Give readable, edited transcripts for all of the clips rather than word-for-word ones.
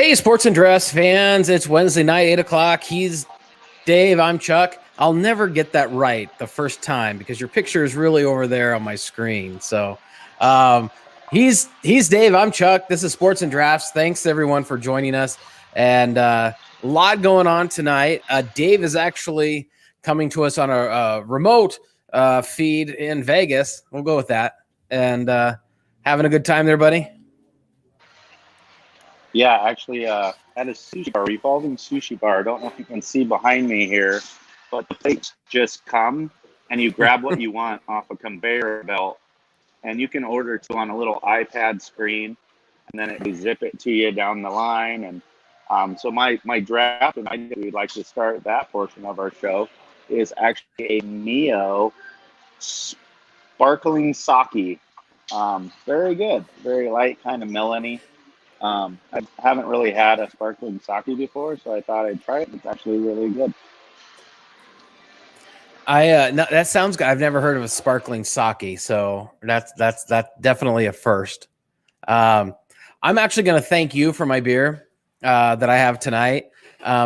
Hey, sports and dress fans. It's Wednesday night, 8 o'clock. He's Dave. I'm Chuck. I'll never get that right the first time because your picture is really over there on my screen. So um, he's Dave. I'm Chuck. This is Sports and Drafts. Thanks, everyone, for joining us. And a lot going on tonight. Dave is actually coming to us on a remote feed in Vegas. We'll go with that. And having a good time there, buddy? Yeah, actually, at a sushi bar, revolving sushi bar. I don't know if you can see behind me here, but the plates just come and you grab what you want off a conveyor belt, and you can order to on a little iPad screen, and then it zip it to you down the line. And so my draft, and I we'd like to start that portion of our show, is actually a Mio sparkling sake. Very good, very light, kind of melony. I haven't really had a sparkling sake before, so I thought I'd try it. It's actually really good. No, that sounds good. I've never heard of a sparkling sake, so that's definitely a first. I'm actually going to thank you for my beer that I have tonight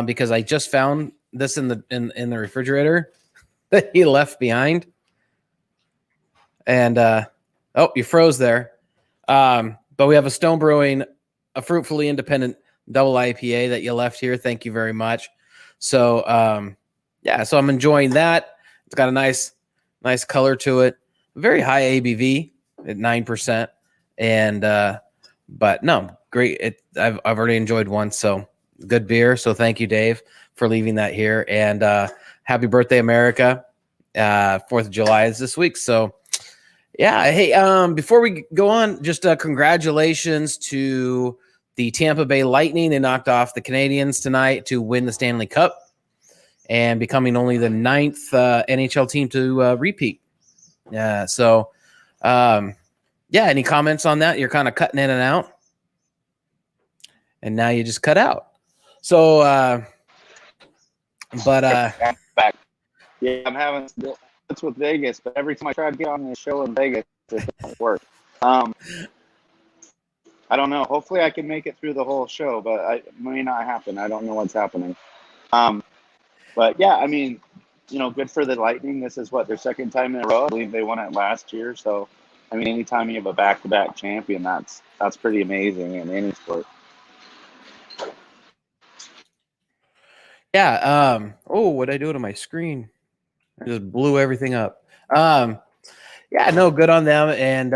because I just found this in the refrigerator that he left behind, and oh, you froze there. But we have a Stone Brewing, a Fruitfully Independent double IPA that you left here. Thank you very much. So yeah, so I'm enjoying that. It's got a nice color to it. Very high ABV at 9%. And but no, great. I've already enjoyed one, so good beer. So thank you, Dave, for leaving that here. And happy birthday, America. 4th of July is this week. So yeah, hey, before we go on, just congratulations to the Tampa Bay Lightning. They knocked off the Canadiens tonight to win the Stanley Cup and becoming only the 9th NHL team to repeat. Yeah, so yeah, any comments on that? You're kind of cutting in and out, and now you just cut out. So, Back. Yeah, I'm having it's with Vegas, but every time I try to get on this show in Vegas, it doesn't work. I don't know. Hopefully, I can make it through the whole show, but it may not happen. I don't know what's happening. But yeah, I mean, good for the Lightning. This is their second time in a row. I believe they won it last year. So, I mean, anytime you have a back-to-back champion, that's pretty amazing in any sport. yeah. Oh, what did I do to my screen? I just blew everything up. Yeah, no, good on them. And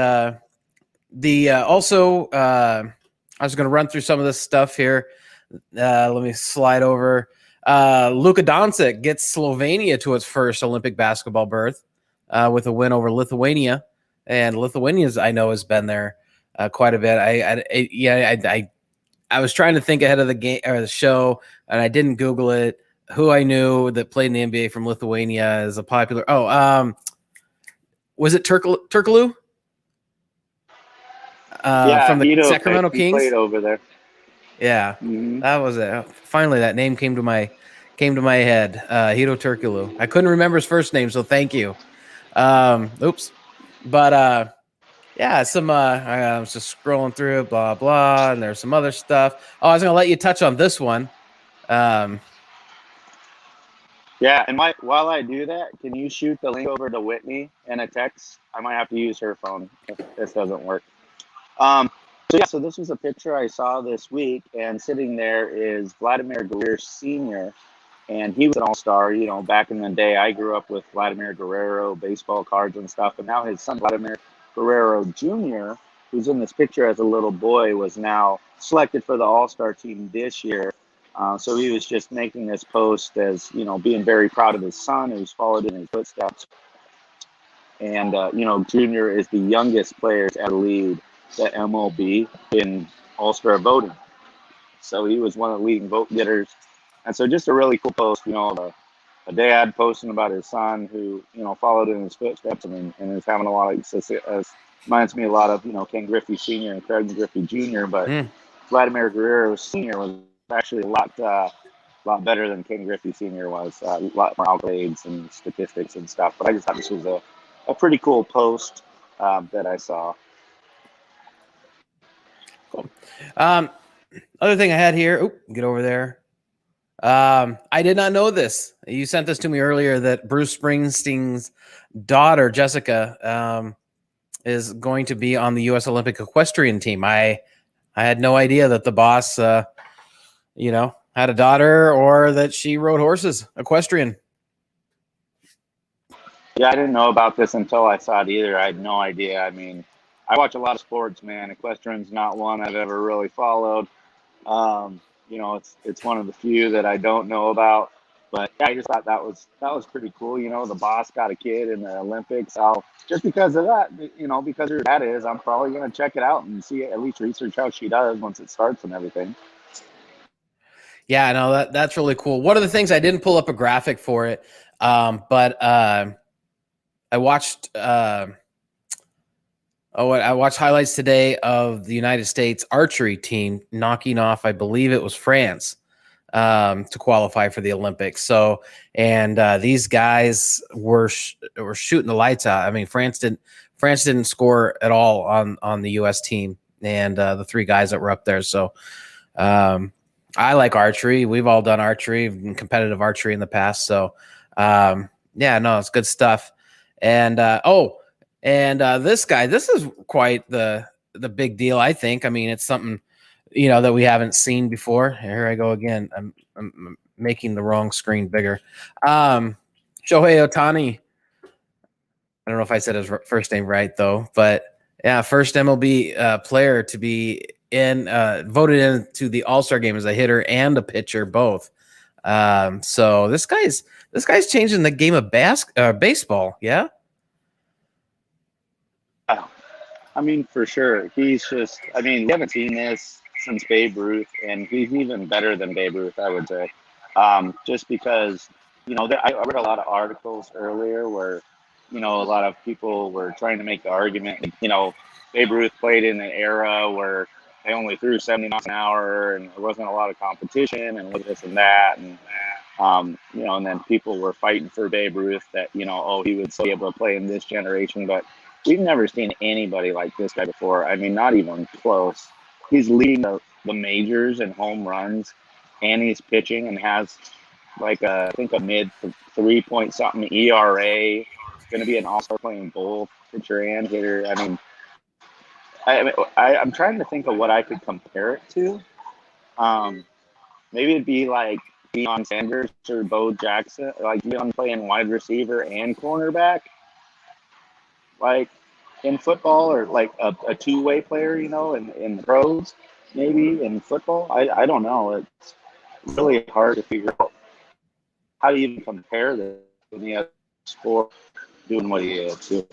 also, I was going to run through some of this stuff here. Let me slide over. Luka Doncic gets Slovenia to its first Olympic basketball berth with a win over Lithuania, and Lithuania's I know has been there quite a bit. I was trying to think ahead of the game or the show, and I didn't Google it. Who I knew that played in the NBA from Lithuania is a popular. Was it Turkoglu? From the Sacramento Kings. Played over there. Yeah, That was it. Finally, that name came to my head. Hito Turkoglu. I couldn't remember his first name, so thank you. Oops, but yeah, some. I was just scrolling through, blah blah, and there's some other stuff. Oh, I was gonna let you touch on this one. Yeah, and while I do that, can you shoot the link over to Whitney in a text? I might have to use her phone if this doesn't work. So this was a picture I saw this week, and sitting there is Vladimir Guerrero Sr., and he was an all-star. Back in the day, I grew up with Vladimir Guerrero, baseball cards and stuff, and now his son, Vladimir Guerrero Jr., who's in this picture as a little boy, was now selected for the all-star team this year. So he was just making this post as, being very proud of his son who's followed in his footsteps. And, Junior is the youngest player to ever lead the MLB in all-star voting. So he was one of the leading vote getters. And so just a really cool post, a dad posting about his son who, followed in his footsteps and is having a lot of success. Reminds me a lot of, Ken Griffey Sr. and Craig Griffey Jr., but Vladimir Guerrero Sr. was actually a lot better than Ken Griffey Sr. was. A lot more accolades and statistics and stuff. But I just thought this was a pretty cool post that I saw. Cool. Other thing I had here, get over there. I did not know this. You sent this to me earlier that Bruce Springsteen's daughter, Jessica, is going to be on the U.S. Olympic equestrian team. I had no idea that the boss, had a daughter or that she rode horses, equestrian. Yeah, I didn't know about this until I saw it either. I had no idea. I mean, I watch a lot of sports, man. Equestrian's not one I've ever really followed. It's one of the few that I don't know about. But yeah, I just thought that was pretty cool. The boss got a kid in the Olympics. Just because of that, because her dad is, I'm probably gonna check it out and see at least research how she does once it starts and everything. Yeah, no, that's really cool. One of the things I didn't pull up a graphic for it, but I watched. I watched highlights today of the United States archery team knocking off, I believe it was France, to qualify for the Olympics. So, and these guys were shooting the lights out. I mean, France didn't score at all on the U.S. team, and the three guys that were up there. So, I like archery. We've all done archery and competitive archery in the past. So, yeah, no, it's good stuff. And this guy, this is quite the big deal, I think. I mean, it's something, that we haven't seen before. Here I go again. I'm making the wrong screen bigger. Shohei Ohtani. I don't know if I said his first name right, though. But, yeah, first MLB player to be voted into the All-Star game as a hitter and a pitcher, both. So this guy's changing the game of baseball, yeah? I mean, for sure. We haven't seen this since Babe Ruth, and he's even better than Babe Ruth, I would say. Just because, I read a lot of articles earlier where, a lot of people were trying to make the argument, Babe Ruth played in an era where they only threw 70 miles an hour and there wasn't a lot of competition and this and that. And, and then people were fighting for Babe Ruth that, he would still be able to play in this generation. But we've never seen anybody like this guy before. I mean, not even close. He's leading the majors in home runs, and he's pitching and has I think a mid 3 point something ERA. Going to be an all-star playing both pitcher and hitter. I mean, I'm trying to think of what I could compare it to. Maybe it'd be like Deion Sanders or Bo Jackson, like Deion playing wide receiver and cornerback. Like in football, or like a two-way player, in the pros, maybe in football. I don't know. It's really hard to figure out how do you even compare this with the other sport doing what he is.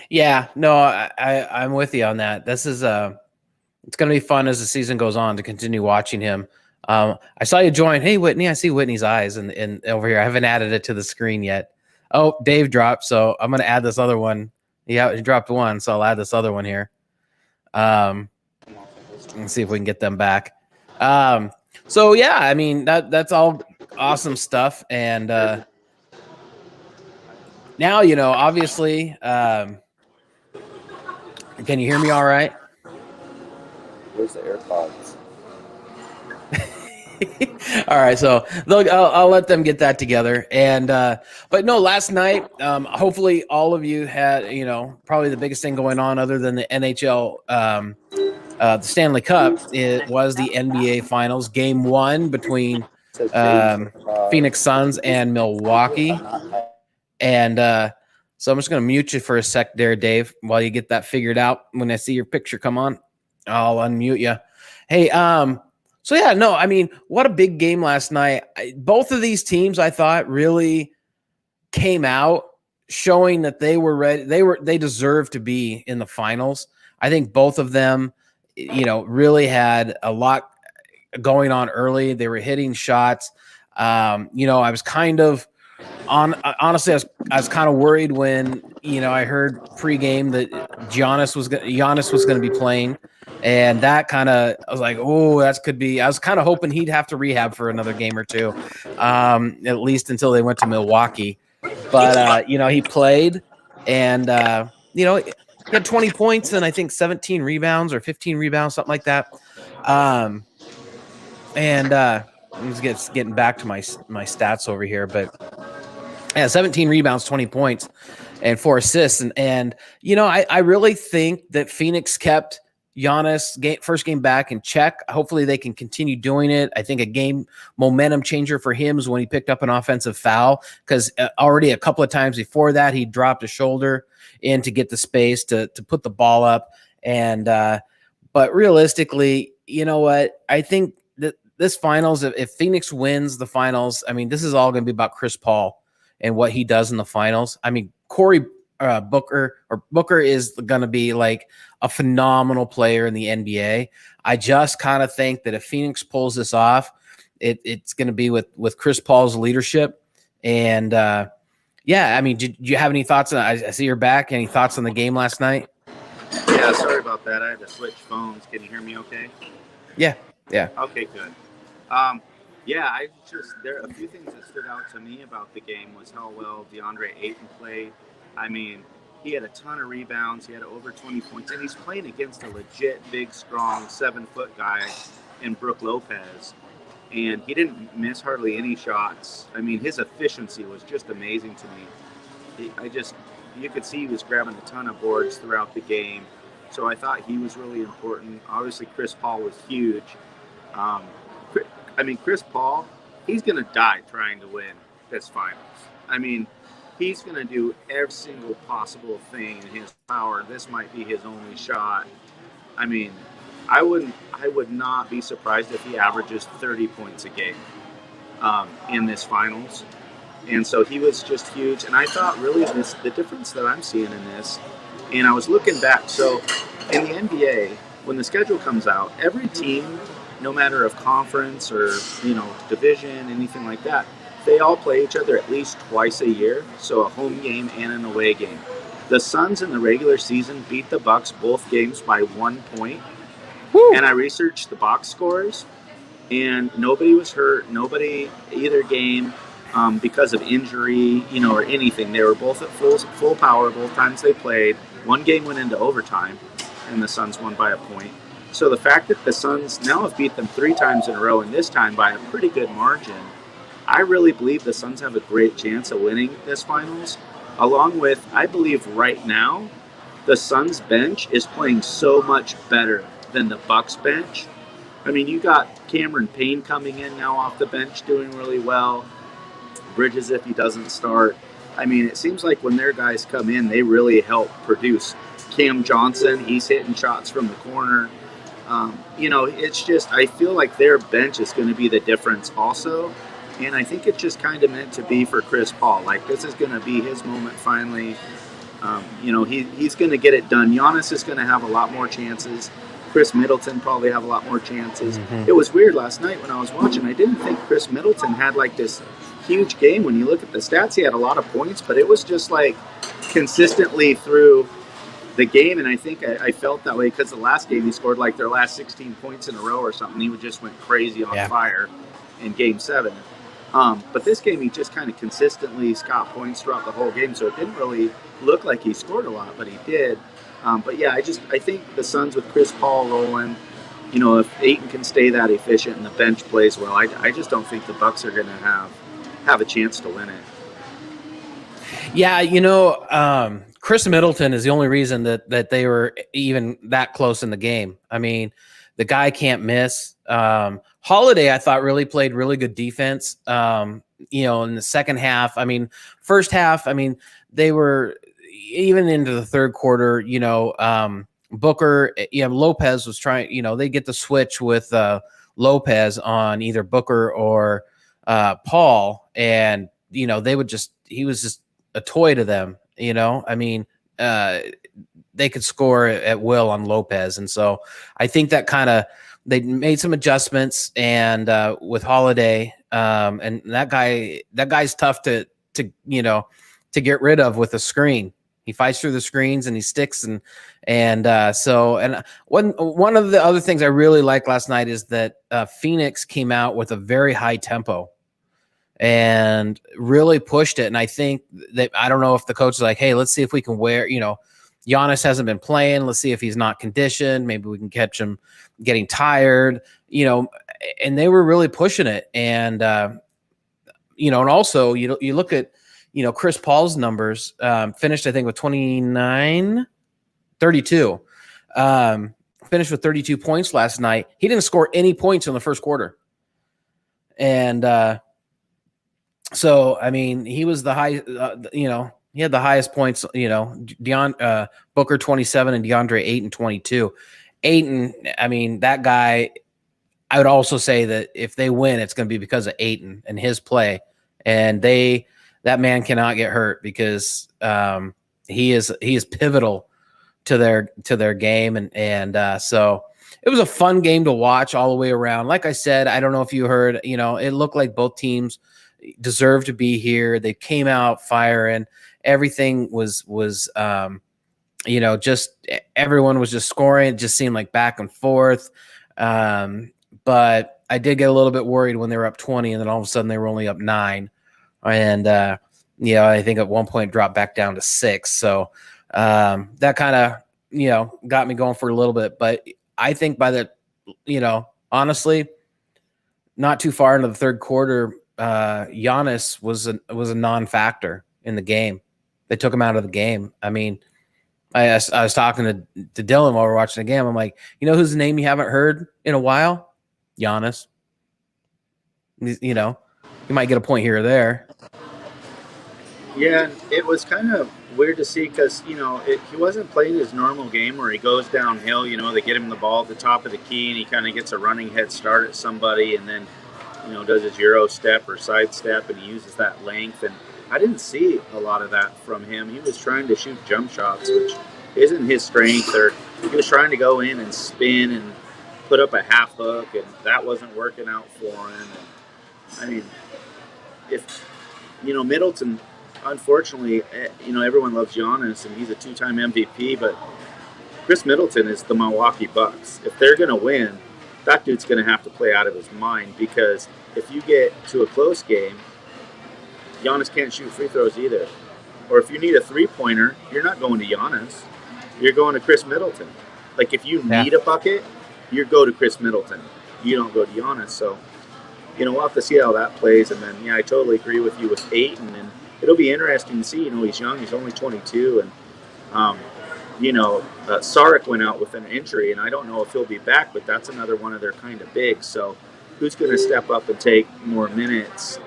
Yeah, no, I'm with you on that. This is it's going to be fun as the season goes on to continue watching him. I saw you join. Hey, Whitney, I see Whitney's eyes in over here. I haven't added it to the screen yet. Oh, Dave dropped, so I'm going to add this other one. Yeah, he dropped one, so I'll add this other one here. Let's see if we can get them back. So yeah, I mean that's all awesome stuff, and now obviously, can you hear me all right? Where's the AirPods? All right, so I'll let them get that together. And but no, last night, hopefully all of you had probably the biggest thing going on other than the NHL, the Stanley Cup. It was the NBA Finals, Game 1 between Phoenix Suns and Milwaukee. And so I'm just going to mute you for a sec there, Dave, while you get that figured out. When I see your picture come on, I'll unmute you. Hey, so yeah, no, I mean, what a big game last night. Both of these teams, I thought, really came out showing that they were ready. They deserved to be in the finals. I think both of them, really had a lot going on early. They were hitting shots. I was kind of honestly, I was kind of worried when I heard pregame that Giannis was going to be playing, and that kind of I was like, oh, that could be. I was kind of hoping he'd have to rehab for another game or two, at least until they went to Milwaukee. But he played, and he had 20 points and I think 17 rebounds or 15 rebounds, something like that. And I'm just getting back to my stats over here, but yeah, 17 rebounds, 20 points, and 4 assists. And you know, I really think that Phoenix kept Giannis first game back in check. Hopefully they can continue doing it. I think a game momentum changer for him is when he picked up an offensive foul, because already a couple of times before that he dropped a shoulder in to get the space to put the ball up. And but realistically, you know what? I think that this finals, if Phoenix wins the finals, I mean, this is all going to be about Chris Paul and what he does in the finals. I mean, Booker is going to be like a phenomenal player in the NBA. I just kind of think that if Phoenix pulls this off, it's going to be with Chris Paul's leadership. And yeah, I mean, did you have any thoughts on? I see you're back. Any thoughts on the game last night? Yeah, sorry about that. I had to switch phones. Can you hear me okay? Yeah. Okay, good. Yeah, there are a few things that stood out to me about the game was how well DeAndre Ayton played. I mean, he had a ton of rebounds. He had over 20 points, and he's playing against a legit big, strong 7-foot guy in Brook Lopez, and he didn't miss hardly any shots. I mean, his efficiency was just amazing to me. You could see he was grabbing a ton of boards throughout the game, so I thought he was really important. Obviously, Chris Paul was huge. Chris Paul, he's going to die trying to win this finals. I mean, he's going to do every single possible thing in his power. This might be his only shot. I mean, I would not be surprised if he averages 30 points a game in this finals. And so he was just huge. And I thought really the difference that I'm seeing in this, and I was looking back. So in the NBA, when the schedule comes out, every team, no matter of conference or, division, anything like that, they all play each other at least twice a year. So a home game and an away game. The Suns in the regular season beat the Bucks both games by 1 point. Woo. And I researched the box scores, and nobody was hurt. Nobody either game because of injury, or anything. They were both at full power both times they played. One game went into overtime, and the Suns won by a point. So the fact that the Suns now have beat them 3 times in a row, and this time by a pretty good margin, I really believe the Suns have a great chance of winning this finals. Along with, I believe right now, the Suns bench is playing so much better than the Bucks bench. I mean, you got Cameron Payne coming in now off the bench doing really well. Bridges, if he doesn't start. I mean, it seems like when their guys come in, they really help produce. Cam Johnson, he's hitting shots from the corner. It's just, I feel like their bench is going to be the difference also. And I think it's just kind of meant to be for Chris Paul. Like, this is going to be his moment finally. He's going to get it done. Giannis is going to have a lot more chances. Chris Middleton probably have a lot more chances. Mm-hmm. It was weird last night when I was watching. I didn't think Chris Middleton had like this huge game. When you look at the stats, he had a lot of points, but it was just like consistently through the game. And I think I felt that way because the last game he scored like their last 16 points in a row or something. He just went crazy on fire in Game 7. But this game, he just kind of consistently got points throughout the whole game, so it didn't really look like he scored a lot, but he did. But yeah, I think the Suns with Chris Paul rolling, if Ayton can stay that efficient and the bench plays well, I just don't think the Bucks are going to have a chance to win it. Yeah, Chris Middleton is the only reason that they were even that close in the game. I mean, the guy can't miss. Holiday, I thought, really played really good defense. In the second half, first half, they were even into the third quarter. Booker, Lopez was trying. They get the switch with Lopez on either Booker or Paul, and they would he was just a toy to them. They could score at will on Lopez, and so I think that kind of. They made some adjustments, and with Holiday, and that guy's tough to get rid of with a screen. He fights through the screens and he sticks, and one of the other things I really liked last night is that Phoenix came out with a very high tempo and really pushed it. And I think that I don't know if the coach is like, hey, let's see if we can Giannis hasn't been playing. Let's see if he's not conditioned. Maybe we can catch him getting tired, and they were really pushing it. And, and also you look at, Chris Paul's numbers, finished, I think, with 32, finished with 32 points last night. He didn't score any points in the first quarter. And, so, I mean, he was the high, he had the highest points, Booker 27 and DeAndre 8 and 22. Ayton, I mean, that guy, I would also say that if they win, it's going to be because of Ayton and his play. And that man cannot get hurt because he is pivotal to their game. And so it was a fun game to watch all the way around. Like I said, I don't know if you heard, it looked like both teams deserved to be here. They came out firing. Everything was just everyone was just scoring. It just seemed like back and forth. But I did get a little bit worried when they were up 20, and then all of a sudden they were only up 9. And I think at one point dropped back down to 6. So that kind of got me going for a little bit. But I think by the honestly, not too far into the third quarter, Giannis was a non-factor in the game. They took him out of the game. I mean, I was talking to Dylan while we were watching the game. I'm like, whose name you haven't heard in a while? Giannis. You might get a point here or there. Yeah, it was kind of weird to see because, he wasn't playing his normal game where he goes downhill. They get him the ball at the top of the key and he kind of gets a running head start at somebody and then, does his Euro step or side step and he uses that length. And I didn't see a lot of that from him. He was trying to shoot jump shots, which isn't his strength, or he was trying to go in and spin and put up a half hook, and that wasn't working out for him. And, I mean, if, Middleton, unfortunately, everyone loves Giannis, and he's a 2-time MVP, but Chris Middleton is the Milwaukee Bucks. If they're going to win, that dude's going to have to play out of his mind, because if you get to a close game, Giannis can't shoot free throws either. Or if you need a three-pointer, you're not going to Giannis. You're going to Chris Middleton. Like, if you need a bucket, you go to Chris Middleton. You don't go to Giannis. So, we'll have to see how that plays. And then, I totally agree with you with Ayton. And it'll be interesting to see. He's young. He's only 22. And, Saric went out with an injury, and I don't know if he'll be back, but that's another one of their kind of bigs. So who's going to step up and take more minutes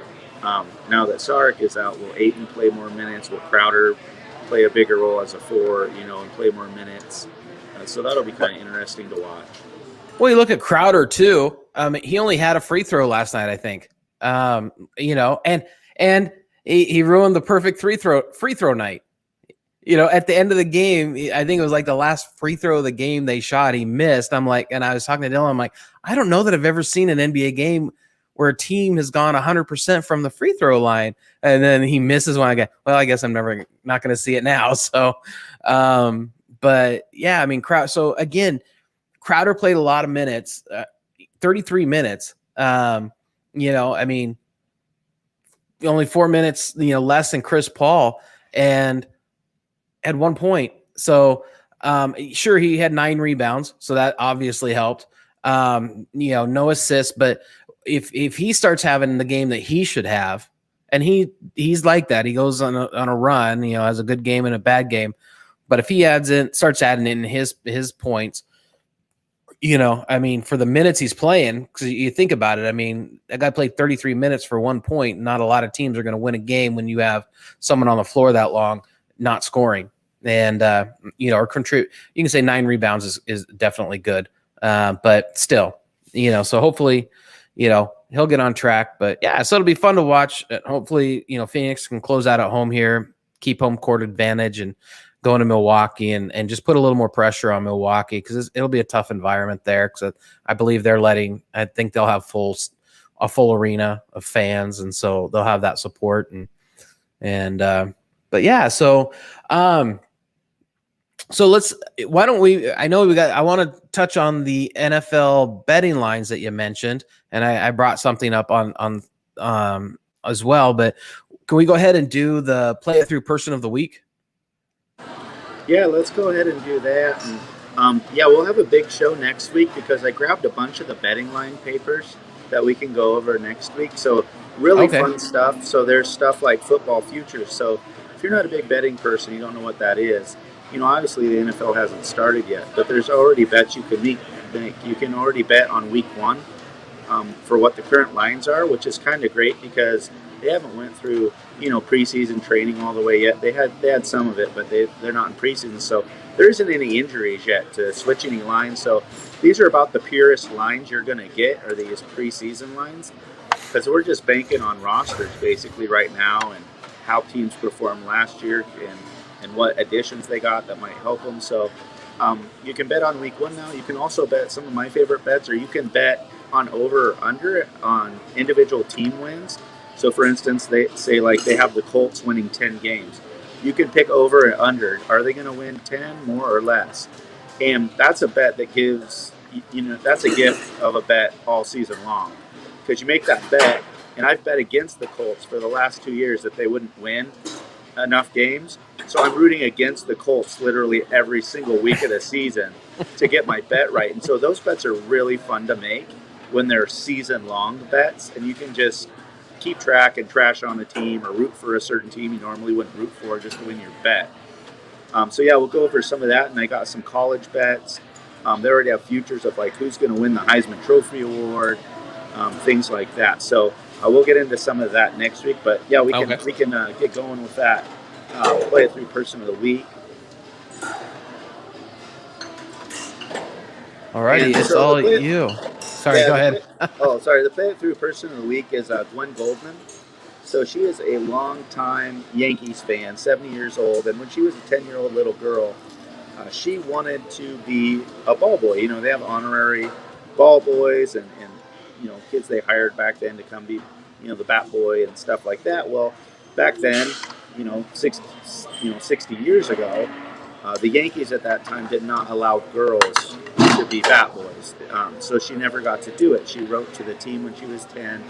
now that Saric is out? Will Ayton play more minutes? Will Crowder play a bigger role as a 4, and play more minutes? So that'll be kind of interesting to watch. Well, you look at Crowder too. He only had a free throw last night, I think. And he ruined the perfect free throw night. At the end of the game, I think it was like the last free throw of the game they shot, he missed. I'm like, and I was talking to Dylan, I'm like, I don't know that I've ever seen an NBA game where a team has gone 100% from the free throw line, and then he misses one. I guess I'm not going to see it now. So, but yeah, I mean, so again, Crowder played a lot of minutes, 33 minutes. I mean, only 4 minutes, less than Chris Paul, and at one point. So, sure, he had 9 rebounds, so that obviously helped. No assists, but if he starts having the game that he should have, and he's like that, he goes on a run, has a good game and a bad game. But if he starts adding in his points, I mean, for the minutes he's playing, because you think about it, I mean, that guy played 33 minutes for 1 point. Not a lot of teams are going to win a game when you have someone on the floor that long not scoring. And, or contribute. You can say 9 rebounds is definitely good. But still, so hopefully, he'll get on track. But yeah, so it'll be fun to watch. Hopefully, Phoenix can close out at home here, keep home court advantage, and go into Milwaukee and just put a little more pressure on Milwaukee, because it'll be a tough environment there. Because I believe I think they'll have a full arena of fans, and so they'll have that support. But yeah, so why don't we, I want to touch on the NFL betting lines that you mentioned, and I brought something up on as well, but can we go ahead and do the Play-it Thru person of the week? Yeah, let's go ahead and do that. And, yeah, we'll have a big show next week because I grabbed a bunch of the betting line papers that we can go over next week. So really Okay. fun stuff. So there's stuff like football futures. So if you're not a big betting person, you don't know what that is. Obviously the NFL hasn't started yet, but there's already bets you can make. You can already bet on week one for what the current lines are, which is kind of great because they haven't went through preseason training all the way yet. They had some of it, but they're not in preseason, so there isn't any injuries yet to switch any lines. So these are about the purest lines you're going to get, are these preseason lines, because we're just banking on rosters basically right now and how teams performed last year and what additions they got that might help them. So you can bet on week one now. You can also bet some of my favorite bets, or you can bet on over or under on individual team wins. So, for instance, they say like they have the Colts winning 10 games. You can pick over and under. Are they going to win 10 more or less? And that's a bet that gives, that's a gift of a bet all season long. Because you make that bet, and I've bet against the Colts for the last 2 years that they wouldn't win enough games. So I'm rooting against the Colts literally every single week of the season to get my bet right. And so those bets are really fun to make when they're season long bets, and you can just keep track and trash on a team or root for a certain team you normally wouldn't root for just to win your bet. So yeah, we'll go over some of that, and I got some college bets. They already have futures of like who's going to win the Heisman Trophy Award, things like that. So we'll get into some of that next week. But yeah, we can get going with that. Play it through person of the week. Alrighty, it's so all you. Sorry, go ahead. The play it through person of the week is Gwen Goldman. So she is a longtime Yankees fan, 70 years old, and when she was a 10-year-old little girl, she wanted to be a ball boy. They have honorary ball boys and kids they hired back then to come be the bat boy and stuff like that. Well, back then, 60 years ago, the Yankees at that time did not allow girls to be bat boys. So she never got to do it. She wrote to the team when she was 10,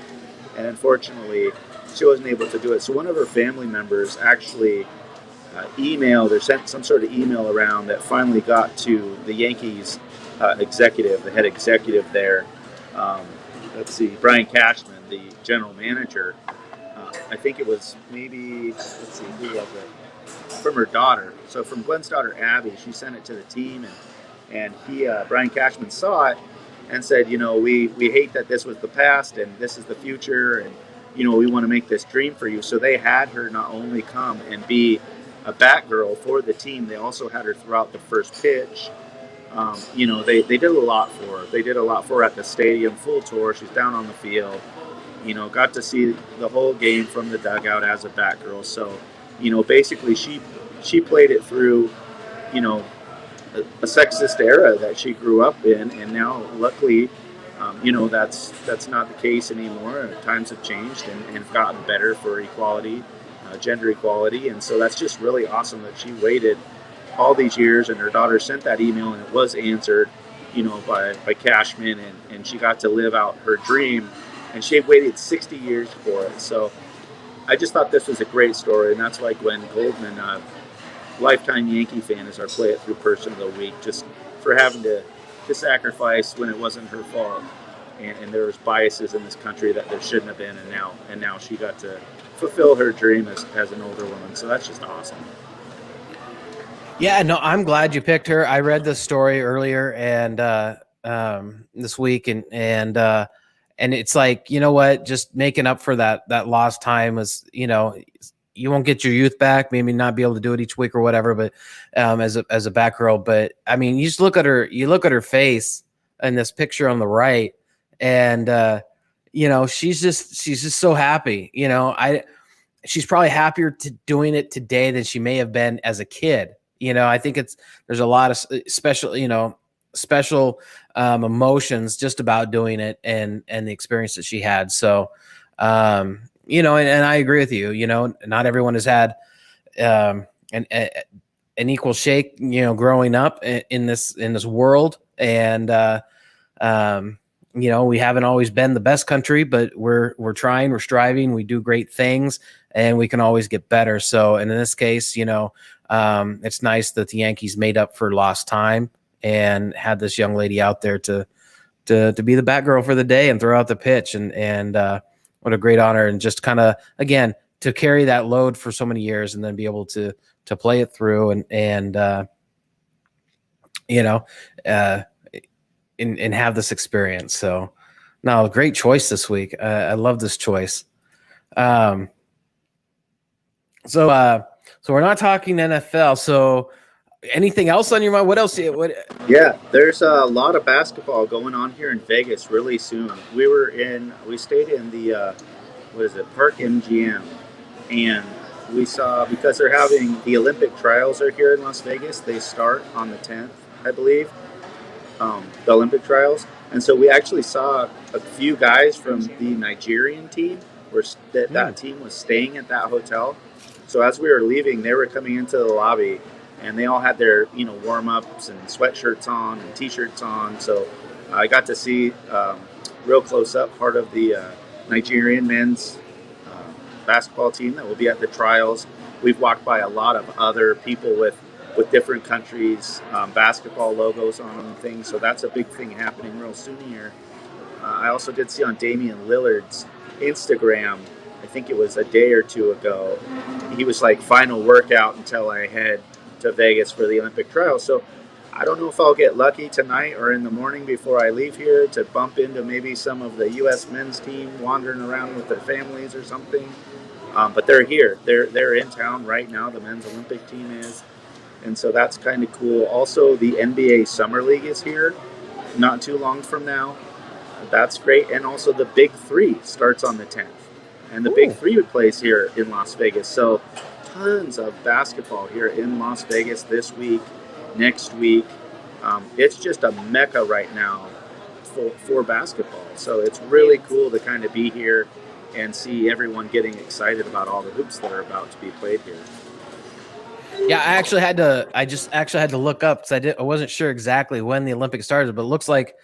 and unfortunately, she wasn't able to do it. So one of her family members actually emailed or sent some sort of email around that finally got to the Yankees executive, the head executive there. Brian Cashman, the general manager. I think it was maybe, who was it? From her daughter. So from Gwen's daughter, Abby, she sent it to the team, and Brian Cashman saw it and said, we hate that this was the past and this is the future, and we want to make this dream for you. So they had her not only come and be a Batgirl for the team, they also had her throughout the first pitch. They did a lot for her. They did a lot for her at the stadium, full tour. She's down on the field. Got to see the whole game from the dugout as a Batgirl. So, basically she played it through, a sexist era that she grew up in, and now luckily, that's not the case anymore. Times have changed and have gotten better for equality, gender equality, and so that's just really awesome that she waited all these years, and her daughter sent that email, and it was answered, by Cashman, and she got to live out her dream, and she had waited 60 years for it. So I just thought this was a great story, and that's why Gwen Goldman, lifetime Yankee fan, is our play it through person of the week, just for having to sacrifice when it wasn't her fault, and there was biases in this country that there shouldn't have been, and now she got to fulfill her dream as an older woman. So that's just awesome. Yeah, no, I'm glad you picked her. I read this story earlier and this week, and it's like, what, just making up for that lost time was, you won't get your youth back, maybe not be able to do it each week or whatever, but as a Batgirl. But I mean, you just look at her face in this picture on the right, and she's just so happy. She's probably happier doing it today than she may have been as a kid. I think there's a lot of special emotions just about doing it and the experience that she had. So, and I agree with you. Not everyone has had an equal shake, growing up in this world, and we haven't always been the best country, but we're trying, we're striving, we do great things, and we can always get better. So, and in this case, It's nice that the Yankees made up for lost time and had this young lady out there to be the Batgirl for the day and throw out the pitch. And what a great honor. And just kind of, again, to carry that load for so many years and then be able to play it through and have this experience. So no, great choice this week. I love this choice. So we're not talking NFL. So anything else on your mind? What else? Yeah, there's a lot of basketball going on here in Vegas really soon. We stayed in the, Park MGM. And we saw, because they're having the Olympic trials are here in Las Vegas, they start on the 10th, I believe, the Olympic trials. And so we actually saw a few guys from the Nigerian team that team was staying at that hotel. So as we were leaving, they were coming into the lobby, and they all had their warm-ups and sweatshirts on and T-shirts on. So I got to see real close-up part of the Nigerian men's basketball team that will be at the trials. We've walked by a lot of other people with different countries' basketball logos on them and things. So that's a big thing happening real soon here. I also did see on Damian Lillard's Instagram, I think it was a day or two ago, he was like, final workout until I head to Vegas for the Olympic trials. So I don't know if I'll get lucky tonight or in the morning before I leave here to bump into maybe some of the U.S. men's team wandering around with their families or something. But they're here. They're in town right now. The men's Olympic team is. And so that's kind of cool. Also, the NBA Summer League is here not too long from now. That's great. And also the Big Three starts on the 10th. And the Big Three plays here in Las Vegas. So tons of basketball here in Las Vegas this week, next week. It's just a mecca right now for basketball. So it's really cool to kind of be here and see everyone getting excited about all the hoops that are about to be played here. Yeah, I just actually had to look up because I wasn't sure exactly when the Olympics started, but it looks like,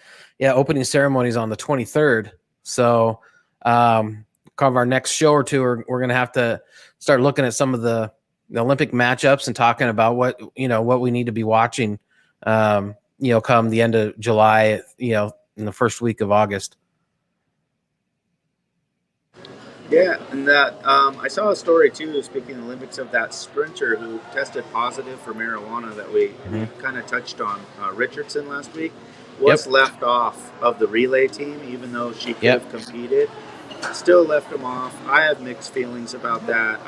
opening ceremony is on the 23rd. So, kind of our next show or two, we're going to have to start looking at some of the Olympic matchups and talking about what we need to be watching, come the end of July, in the first week of August. Yeah, and that I saw a story too, speaking of the Olympics, of that sprinter who tested positive for marijuana that we kind of touched on, Richardson last week, was left off of the relay team, even though she could have competed. Still left him off. I have mixed feelings about that.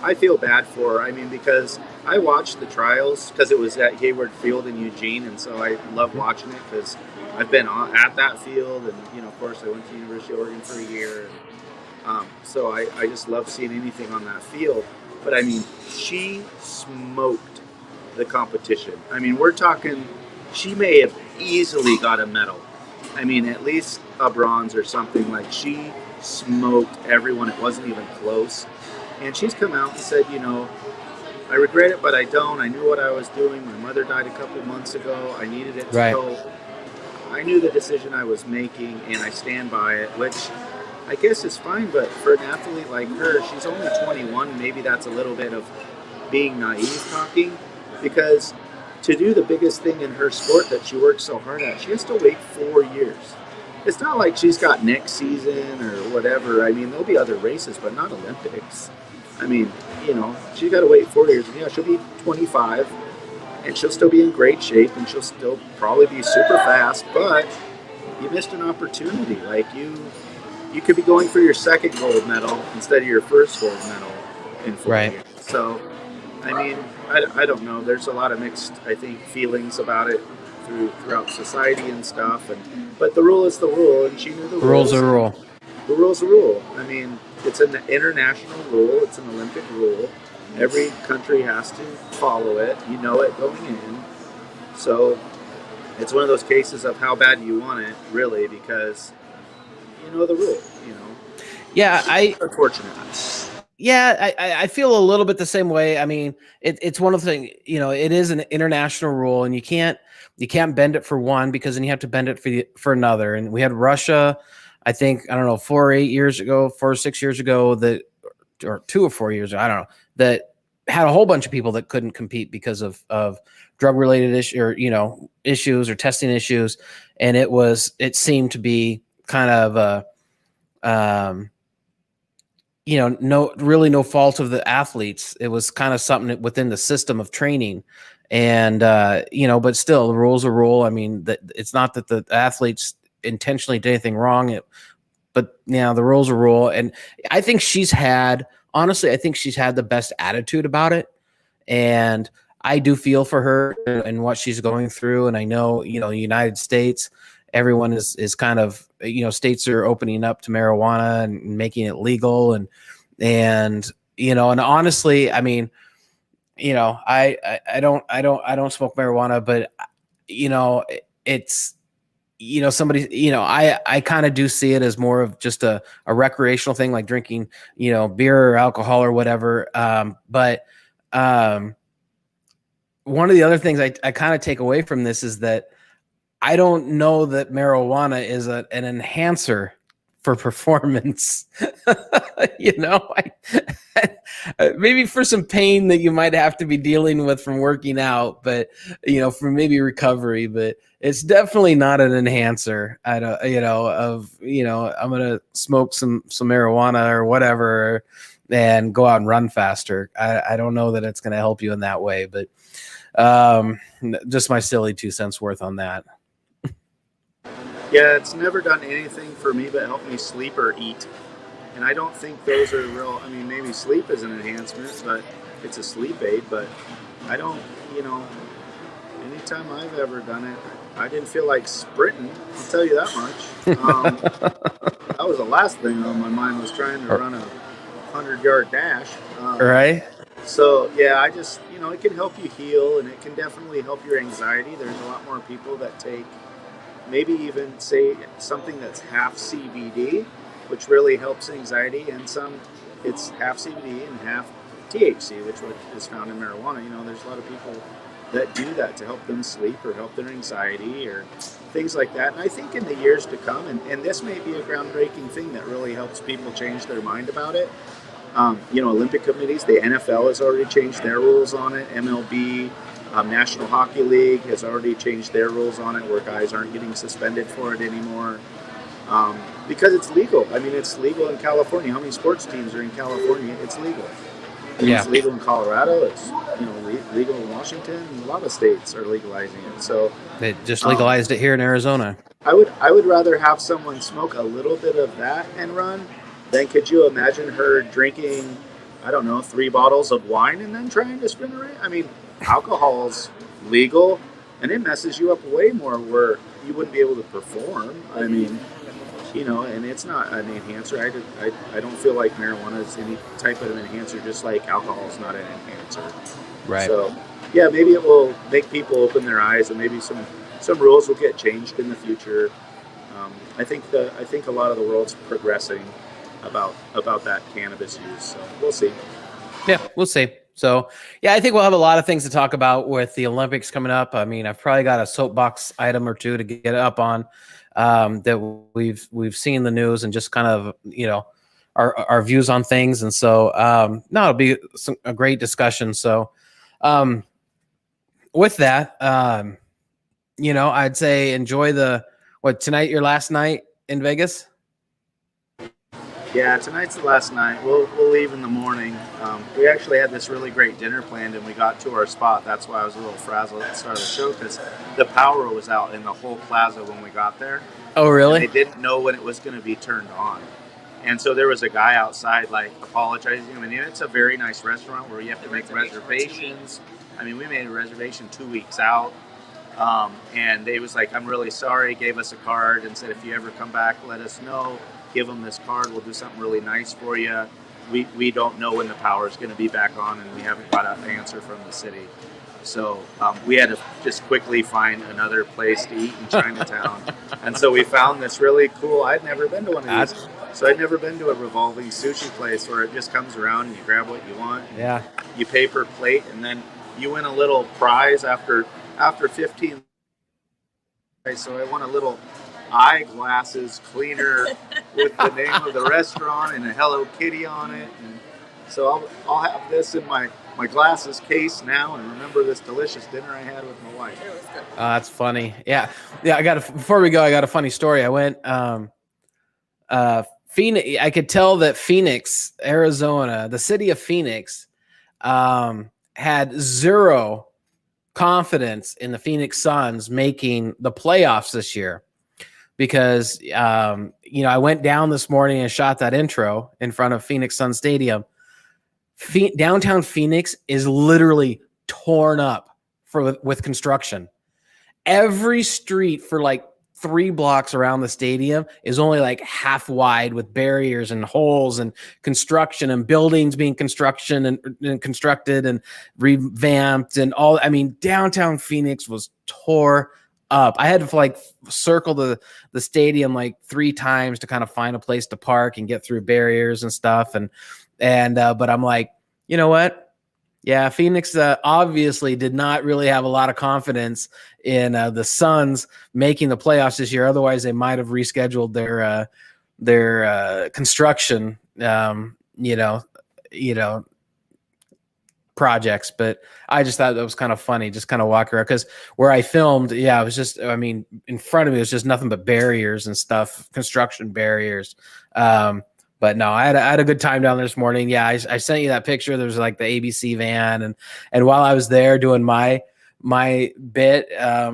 I feel bad for her. I mean, because I watched the trials because it was at Hayward Field in Eugene, and so I love watching it because I've been at that field, and of course I went to University of Oregon for a year. So I just love seeing anything on that field. But I mean, she smoked the competition. I mean, we're talking, she may have easily got a medal. I mean, at least a bronze or something. Like, she smoked everyone. It wasn't even close. And she's come out and said, I regret it, but I don't. I knew what I was doing. My mother died a couple months ago. I needed it to go. I knew the decision I was making, and I stand by it, which I guess is fine. But for an athlete like her, she's only 21. Maybe that's a little bit of being naive talking, because to do the biggest thing in her sport that she works so hard at, she has to wait 4 years. It's not like she's got next season or whatever. I mean, there'll be other races, but not Olympics. I mean, she's got to wait 4 years. Yeah, she'll be 25, and she'll still be in great shape, and she'll still probably be super fast, but you missed an opportunity. Like, you could be going for your second gold medal instead of your first gold medal in 4 years. So, I mean, I don't know. There's a lot of mixed, I think, feelings about it throughout society and stuff. But the rule is the rule, and she knew the rules. Rules are rule. The rule's a rule. I mean, it's an international rule. It's an Olympic rule. Every country has to follow it. You know it going in. So it's one of those cases of how bad do you want it, really, because you know the rule. Yeah, unfortunate. Yeah, I feel a little bit the same way. I mean, it's one of the things, it is an international rule, and you can't bend it for one, because then you have to bend it for another. And we had Russia, I think, I don't know, 4 or 6 years ago, or 2 or 4 years, I don't know, that had a whole bunch of people that couldn't compete because of drug related issues or testing issues. And it seemed to be kind of no fault of the athletes. It was kind of something within the system of training. And, but still the rule's a rule. I mean, it's not that the athletes intentionally did anything wrong, but the rule's a rule. And I think she's had the best attitude about it. And I do feel for her and what she's going through. And I know, United States, everyone is kind of, states are opening up to marijuana and making it legal. And honestly, I mean, I don't smoke marijuana, but it's, somebody, I kind of do see it as more of just a recreational thing, like drinking, beer or alcohol or whatever. But one of the other things I kind of take away from this is that I don't know that marijuana is an enhancer for performance. Maybe for some pain that you might have to be dealing with from working out, but for maybe recovery, but it's definitely not an enhancer. I'm gonna smoke some marijuana or whatever and go out and run faster. I don't know that it's gonna help you in that way, but just my silly 2 cents worth on that. Yeah, it's never done anything for me but help me sleep or eat. And I don't think those are real. I mean, maybe sleep is an enhancement, but it's a sleep aid. But I don't, anytime I've ever done it, I didn't feel like sprinting. I'll tell you that much. That was the last thing on my mind, was trying to run a 100-yard dash. Right. So, yeah, I just, it can help you heal, and it can definitely help your anxiety. There's a lot more people that take maybe even say something that's half CBD, which really helps anxiety, and some it's half CBD and half THC, which is found in marijuana. There's a lot of people that do that to help them sleep or help their anxiety or things like that. And I think in the years to come, and this may be a groundbreaking thing that really helps people change their mind about it. Olympic committees, the NFL has already changed their rules on it. MLB, National Hockey League has already changed their rules on it, where guys aren't getting suspended for it anymore. Because it's legal. I mean, it's legal in California. How many sports teams are in California? It's legal. It's legal in Colorado. It's legal in Washington. And a lot of states are legalizing it. So they just legalized it here in Arizona. I would rather have someone smoke a little bit of that and run than could you imagine her drinking, I don't know, 3 bottles of wine and then trying to sprint around? I mean, alcohol's legal, and it messes you up way more where you wouldn't be able to perform. I mean, and it's not an enhancer. I don't feel like marijuana is any type of an enhancer, just like alcohol is not an enhancer. Right. So, yeah, maybe it will make people open their eyes, and maybe some rules will get changed in the future. I think a lot of the world's progressing about that cannabis use. So we'll see. Yeah, we'll see. So, yeah, I think we'll have a lot of things to talk about with the Olympics coming up. I mean, I've probably got a soapbox item or two to get up on that we've seen the news and just kind of, our views on things. And so, it'll be a great discussion. So, with that, I'd say enjoy tonight, your last night in Vegas? Yeah, tonight's the last night. We'll leave in the morning. We actually had this really great dinner planned, and we got to our spot. That's why I was a little frazzled at the start of the show, because the power was out in the whole plaza when we got there. Oh, really? And they didn't know when it was going to be turned on. And so there was a guy outside, apologizing. I mean, it's a very nice restaurant where you have to make reservations. I mean, we made a reservation 2 weeks out. And they was like, I'm really sorry, gave us a card and said, if you ever come back, let us know. Give them this card. We'll do something really nice for you. We don't know when the power is going to be back on, and we haven't got an answer from the city. So we had to just quickly find another place to eat in Chinatown. And so we found this really cool, I'd never been to one of these. So I'd never been to a revolving sushi place where it just comes around and you grab what you want. Yeah. You pay per plate, and then you win a little prize after 15. So I won a little eyeglasses cleaner with the name of the restaurant and a Hello Kitty on it. And so I'll have this in my my glasses case now and remember this delicious dinner I had with my wife. It was good. That's funny. Yeah. Before we go, I got a funny story. I went, Phoenix. I could tell that Phoenix, Arizona, the city of Phoenix, had zero confidence in the Phoenix Suns making the playoffs this year because, I went down this morning and shot that intro in front of Phoenix Sun Stadium. Downtown Phoenix is literally torn up with construction. Every street for like 3 blocks around the stadium is only like half wide with barriers and holes and construction and buildings being constructed and revamped and all. I mean, downtown Phoenix was tore up. I had to circle the stadium like 3 times to kind of find a place to park and get through barriers and stuff. But I'm like, you know what? Yeah, Phoenix obviously did not really have a lot of confidence in the Suns making the playoffs this year. Otherwise, they might have rescheduled their construction, projects. But I just thought that was kind of funny, just kind of walk around because where I filmed, it was just, in front of me, it was just nothing but barriers and stuff, construction barriers. But no, I had a good time down there this morning. Yeah, I sent you that picture. There was like the ABC van, and while I was there doing my bit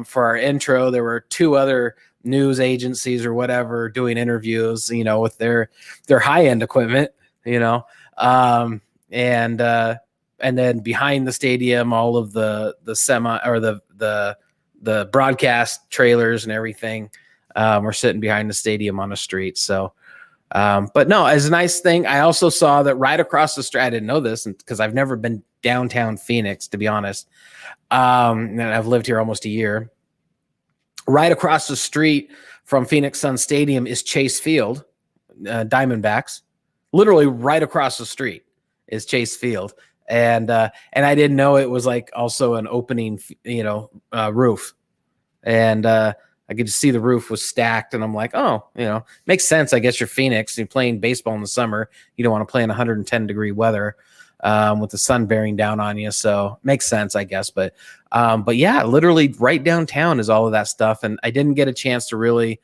for our intro, there were 2 other news agencies or whatever doing interviews, with their high end equipment, and then behind the stadium, all of the the broadcast trailers and everything were sitting behind the stadium on the street. So. But no, as a nice thing, I also saw that right across the street, I didn't know this because I've never been downtown Phoenix, to be honest. And I've lived here almost a year. Right across the street from Phoenix Sun Stadium is Chase Field, Diamondbacks. Literally right across the street is Chase Field. And I didn't know it was like also an opening, roof. And, I could see the roof was stacked, and I'm like, oh, makes sense. I guess you're Phoenix. You're playing baseball in the summer. You don't want to play in 110-degree weather with the sun bearing down on you. So makes sense, I guess. But yeah, literally right downtown is all of that stuff. And I didn't get a chance to really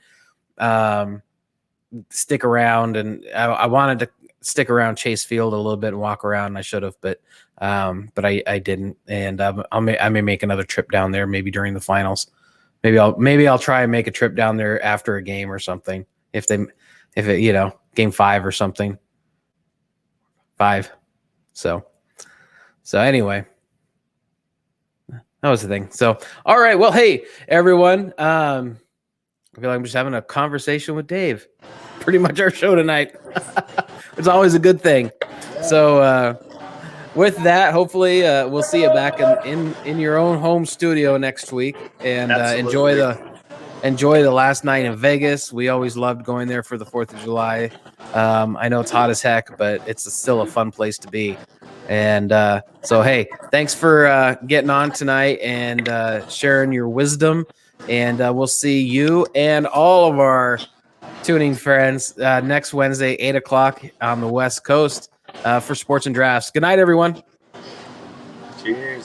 stick around. And I wanted to stick around Chase Field a little bit and walk around. And I should have, but I didn't. And I may make another trip down there maybe during the finals. Maybe I'll try and make a trip down there after a game or something. If it, game 5 or something. 5. So anyway, that was the thing. So, all right. Well, hey, everyone. I feel like I'm just having a conversation with Dave. Pretty much our show tonight. It's always a good thing. So, with that, hopefully we'll see you back in your own home studio next week, and enjoy the last night in Vegas. We always loved going there for the 4th of July. I know it's hot as heck, but it's still a fun place to be. And so, hey, thanks for getting on tonight and sharing your wisdom. And we'll see you and all of our tuning friends next Wednesday, 8:00 on the West Coast. For Sports and Drafts. Good night, everyone. Cheers.